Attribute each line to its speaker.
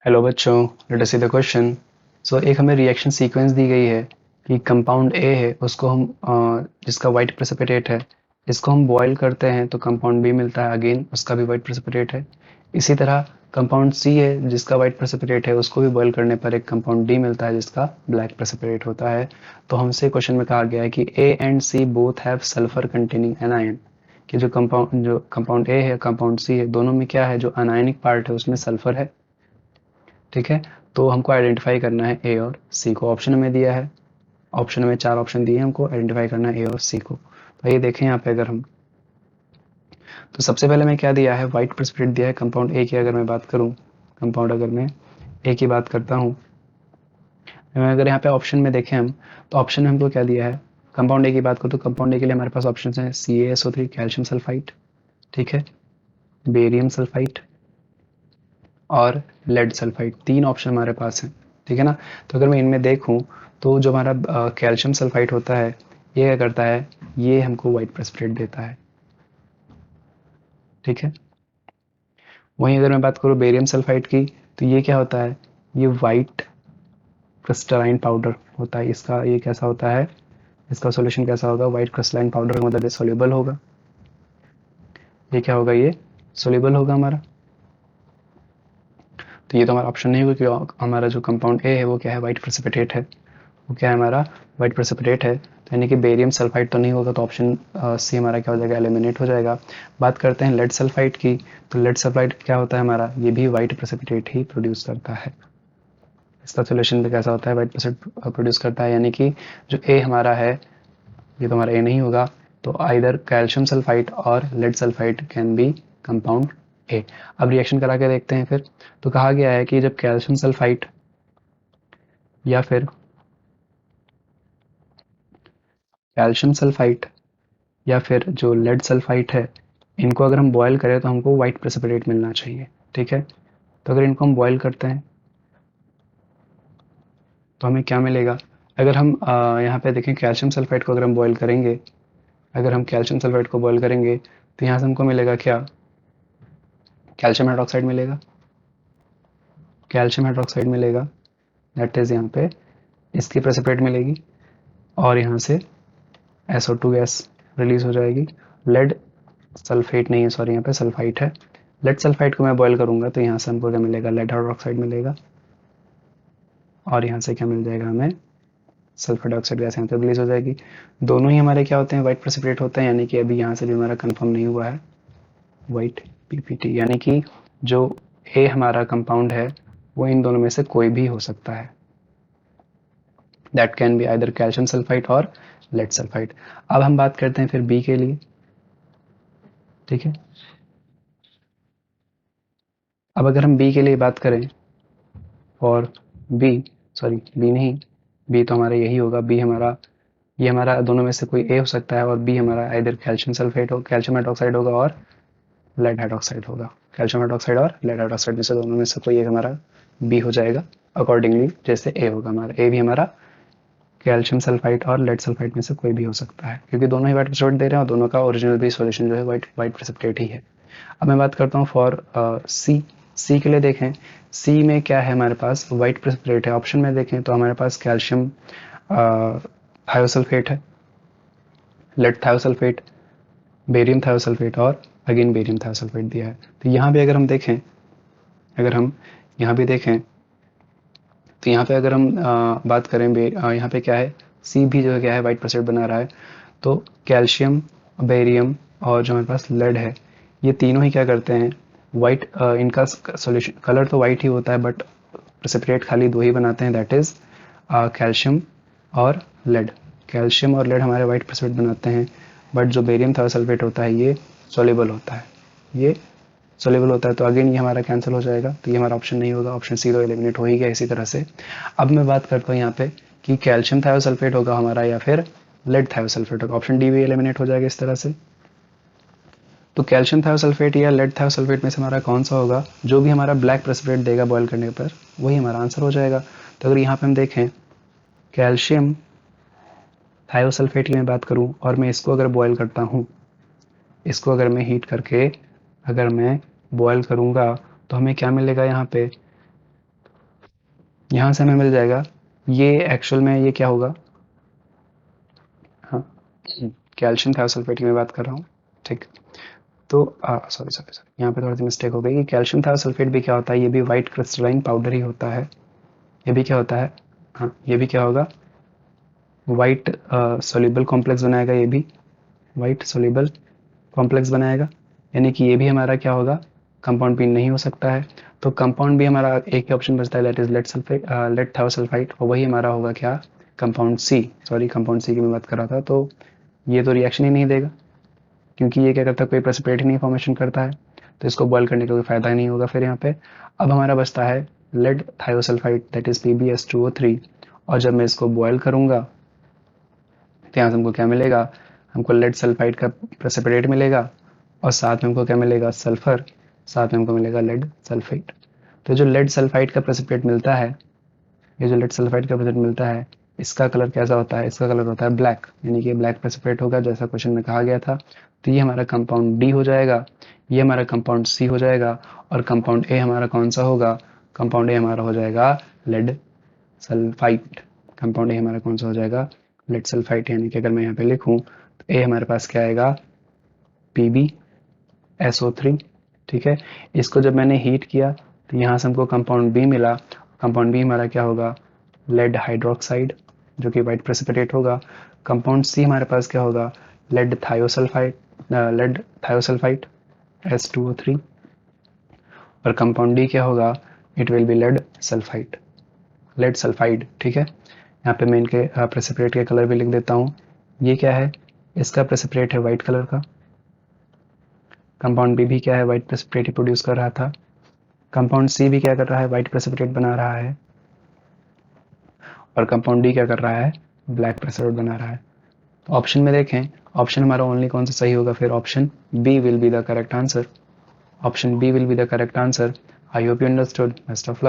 Speaker 1: Hello बच्चों, let us see the question. So एक हमें रिएक्शन सीक्वेंस दी गई है कि कंपाउंड ए है, उसको हम जिसका वाइट प्रेसिपिटेट है, इसको हम बॉयल करते हैं तो कंपाउंड बी मिलता है, अगेन उसका भी वाइट प्रेसिपिटेट है। इसी तरह कंपाउंड सी है जिसका वाइट प्रेसिपिटेट है, उसको भी बॉयल करने पर एक कंपाउंड डी मिलता है जिसका ब्लैक प्रेसिपिटेट होता है। तो हमसे क्वेश्चन में कहा गया है कि A and C both have sulphur containing anion, कि जो कंपाउंड ए है कंपाउंड सी है, दोनों में क्या है, जो अनायनिक पार्ट है उसमें सल्फर है। ठीक है। तो हमको आइडेंटिफाई करना है ए और सी को। ऑप्शन में दिया है, ऑप्शन में 4 ऑप्शन दिए हैं, हमको आइडेंटिफाई करना है ए और सी को। तो ये देखें यहाँ पे, अगर हम तो सबसे पहले मैं क्या दिया है, व्हाइट प्रेसिपिटेट दिया है कंपाउंड ए की। अगर मैं बात करूँ, कंपाउंड अगर मैं ए की बात करता हूँ, अगर यहाँ पे ऑप्शन में देखें हम, तो ऑप्शन में हमको क्या दिया है, कंपाउंड ए की बात करूँ तो कंपाउंड ए के लिए हमारे पास ऑप्शन है CaSO3 कैल्शियम सल्फाइड, ठीक है, बेरियम सल्फाइड और लेड सल्फाइड। 3 ऑप्शन हमारे पास हैं, ठीक है ना। तो अगर मैं इनमें देखूं, तो जो हमारा कैल्शियम सल्फाइड होता है, ये क्या करता है, ये हमको वाइट प्रेसिपिटेट देता है, ठीक है। वहीं अगर मैं बात करूं बेरियम सल्फाइड की, तो ये क्या होता है, ये वाइट क्रिस्टलाइन पाउडर होता है। इसका ये कैसा होता है, इसका सॉल्यूशन कैसा होगा, वाइट क्रिस्टलाइन पाउडर, मतलब ये सोल्यूबल होगा। ये क्या होगा, ये सोल्यूबल होगा हमारा। तो ये तो हमारा ऑप्शन नहीं होगा, क्योंकि हमारा जो कंपाउंड ए है वो क्या है, वाइट प्रेसिपिटेट है। वो क्या है हमारा, वाइट प्रेसिपिटेट है, तो यानी कि बेरियम सल्फाइड तो नहीं होगा। तो ऑप्शन सी हमारा क्या हो जाएगा, एलिमिनेट हो जाएगा। बात करते हैं लेड सल्फाइड की, तो लेड सल्फाइड क्या होता है हमारा, ये भी वाइट प्रेसिपिटेट ही प्रोड्यूस करता है। इसका सोल्यूशन भी कैसा होता है, वाइट प्रेसिपिटेट प्रोड्यूस करता है। यानी कि जो ए हमारा है, ये तो हमारा ए नहीं होगा। तो आइदर कैल्शियम सल्फाइड और lead sulphide can be compound A. अब रिएक्शन करा के देखते हैं फिर। तो कहा गया है कि जब कैल्शियम सल्फाइड या फिर कैल्शियम सल्फाइड या फिर जो लेड सल्फाइड है, इनको अगर हम बॉयल करें तो हमको वाइट प्रेसिपिटेट मिलना चाहिए, ठीक है। तो अगर इनको हम बॉयल करते हैं तो हमें क्या मिलेगा, अगर हम यहाँ पे देखें कैल्शियम सल्फाइड को अगर हम बॉयल करेंगे, अगर हम कैल्शियम सल्फाइड को बॉयल करेंगे तो यहाँ से हमको मिलेगा क्या, कैल्शियम हाइड्रोक्साइड मिलेगा, कैल्शियम हाइड्रोक्साइड मिलेगा, दैट इज यहाँ पे इसकी प्रेसिपिटेट मिलेगी, और यहाँ से SO2 गैस रिलीज हो जाएगी। लेड सल्फेट नहीं है, सॉरी, यहाँ पे सल्फाइड है। लेड सल्फाइड को मैं बॉयल करूंगा तो यहाँ से हमको क्या मिलेगा, लेड हाइड्रोक्साइड मिलेगा, और यहाँ से क्या मिल जाएगा हमें, सल्फर डाइऑक्साइड गैस यहाँ पे रिलीज हो जाएगी। दोनों ही हमारे क्या होते हैं, वाइट प्रेसिपिटेट होते हैं। यानी कि अभी यहाँ से भी हमारा कंफर्म नहीं हुआ है वाइट PPT, यानी कि जो ए हमारा कंपाउंड है वो इन दोनों में से कोई भी हो सकता है। That can be either calcium sulphide और लेड सल्फाइड। अब हम बात करते हैं फिर बी के लिए, ठीक है। अब अगर हम बी के लिए बात करें, और बी, सॉरी बी नहीं, बी तो हमारा यही होगा, बी हमारा, ये हमारा दोनों में से कोई ए हो सकता है, और बी हमारा इधर कैल्शियम सल्फेट हो, कैल्शियम हाइड्रोक्साइड होगा और लेड हाइड्रोक्साइड होगा। कैल्शियम हाइड्रोक्साइड और लेड हाइड्रोक्साइड में से दोनों में से कोई एक हमारा बी हो जाएगा, अकॉर्डिंगली जैसे ए होगा हमारा। ए भी हमारा कैल्शियम सल्फाइड और लेड सल्फाइड में से कोई भी हो सकता है, क्योंकि दोनों ही वाइट प्रेसिपिटेट दे रहे हैं और दोनों का ओरिजिनल भी सॉल्यूशन जो है वाइट वाइट प्रेसिपिटेट ही है। अब मैं बात करता हूँ फॉर सी। सी के लिए देखें, सी में क्या है हमारे पास, वाइट प्रेसिपिटेट है। ऑप्शन में देखें तो हमारे पास कैल्शियम थायोसल्फेट है, लेड थायोसल्फेट, बेरियम थायोसल्फेट और अगेन बेरियम थायोसल्फेट दिया है। तो यहाँ भी अगर हम देखें, अगर हम यहाँ भी देखें, तो यहाँ पे अगर हम बात करें, यहाँ पे क्या है, सी भी जो है क्या है, वाइट प्रेसिपिटेट बना रहा है। तो कैल्शियम, बेरियम और जो हमारे पास लेड है, ये तीनों ही क्या करते हैं, वाइट, इनका सॉल्यूशन कलर तो वाइट ही होता है, बट प्रेसिपिटेट खाली दो ही बनाते हैं, दैट इज कैल्शियम और लेड। कैल्शियम और लेड हमारे वाइट प्रेसिपिटेट बनाते हैं, बट जो बेरियम थायोसल्फेट होता है ये सोल्यूबल होता है, ये सोल्यूबल होता है। तो अगेन ये हमारा कैंसिल हो जाएगा, तो ये हमारा ऑप्शन नहीं होगा, ऑप्शन सी तो एलिमिनेट हो ही गया इसी तरह से। अब मैं बात करता हूँ यहाँ पे कि कैल्शियम थायोसल्फेट होगा हमारा या फिर लेड थायोसल्फेट होगा। ऑप्शन डी भी एलिमिनेट हो जाएगा इस तरह से। तो कैल्शियम थायोसल्फेट या लेड थायोसल्फेट में से हमारा कौन सा होगा, जो भी हमारा ब्लैक प्रेसिपिटेट देगा बॉयल करने पर, वही हमारा आंसर हो जाएगा। तो अगर यहाँ पे हम देखें, कैल्शियम थायोसल्फेट की मैं बात करूँ और मैं इसको अगर बॉयल करता हूँ, इसको अगर मैं हीट करके अगर मैं बॉयल करूँगा, तो हमें क्या मिलेगा यहाँ पे, यहाँ से हमें मिल जाएगा, ये एक्चुअल में ये क्या होगा, हाँ कैल्शियम थायोसल्फेट की मैं बात कर रहा हूँ, ठीक। तो सॉरी सॉरी सॉरी, यहाँ पे थोड़ी सी मिस्टेक हो गई कि कैल्शियम थायोसल्फेट भी क्या होता है, ये भी वाइट क्रिस्टलाइन पाउडर ही होता है। ये भी क्या होता है, हाँ ये भी क्या होगा, वाइट सोल्यूबल कॉम्प्लेक्स बनाएगा, ये भी वाइट सोल्यूबल कॉम्प्लेक्स बनाएगा, यानी कि ये भी हमारा क्या होगा, कंपाउंड बी नहीं हो सकता है। तो कंपाउंड बी हमारा एक ही ऑप्शन बचता है, that is lead sulphate, lead thiosulphide, और वही हमारा होगा क्या, compound C. Sorry compound C की मैं बात कर रहा था। तो ये तो रिएक्शन ही नहीं देगा, क्योंकि ये क्या करता है, कोई प्रेसिपिटेट ही नहीं फॉर्मेशन करता है, तो इसको बॉयल करने का कोई फायदा ही नहीं होगा फिर यहाँ पे। अब हमारा बचता है लेड थायोसल्फाइड, दैट इज PbS2O3, और जब मैं इसको बॉयल करूंगा तो यहाँ से हमको क्या मिलेगा, हमको लेड सल्फाइड का प्रेसिपिटेट मिलेगा, और साथ में हमको क्या मिलेगा, सल्फर, साथ में हमको मिलेगा लेड सल्फेट। तो जो लेड सल्फाइड का प्रेसिपिटेट मिलता है, ये जो लेड सल्फाइड का प्रेसिपिटेट मिलता है, इसका कलर कैसा होता है, इसका कलर होता है ब्लैक, यानी कि ब्लैक प्रेसिपिटेट होगा जैसा क्वेश्चन में कहा गया था। तो ये हमारा कंपाउंड डी हो जाएगा, ये हमारा कंपाउंड सी हो जाएगा, और कंपाउंड ए हमारा कौन सा होगा, कंपाउंड ए हमारा हो जाएगा लेड सल्फाइड। कंपाउंड ए हमारा कौन सा हो जाएगा, लेड सल्फाइड, यानी कि अगर मैं यहाँ पे लिखूँ तो ए हमारे पास क्या आएगा, PbSO3, ठीक है। इसको जब मैंने हीट किया तो यहाँ से हमको कंपाउंड बी मिला, कंपाउंड बी हमारा क्या होगा, लेड हाइड्रोक्साइड, जो कि वाइट प्रेसिपिटेट होगा। कंपाउंड सी हमारे पास क्या होगा, लेड थायोसल्फाइड, लेड थायोसल्फाइड S2O3, और कंपाउंड डी क्या होगा, it will be lead sulphide, lead sulphide, ठीक है। यहाँ पे मैं इनके प्रेसिपिटेट के कलर भी लिख देता हूँ। ये क्या है, इसका प्रेसिपिटेट है वाइट कलर का, कंपाउंड बी भी क्या है, वाइट प्रेसिपिटेट ही प्रोड्यूस कर रहा था, कंपाउंड सी भी क्या कर रहा है, वाइट प्रेसिपिटेट बना रहा है, और कंपाउंड डी क्या कर रहा है, ब्लैक प्रेसिपिटेट बना रहा है। तो ऑप्शन में देखें, ऑप्शन हमारा ओनली कौन सा सही होगा, फिर option B will be the correct answer, option B will be the correct answer. I hope you understood, best of luck.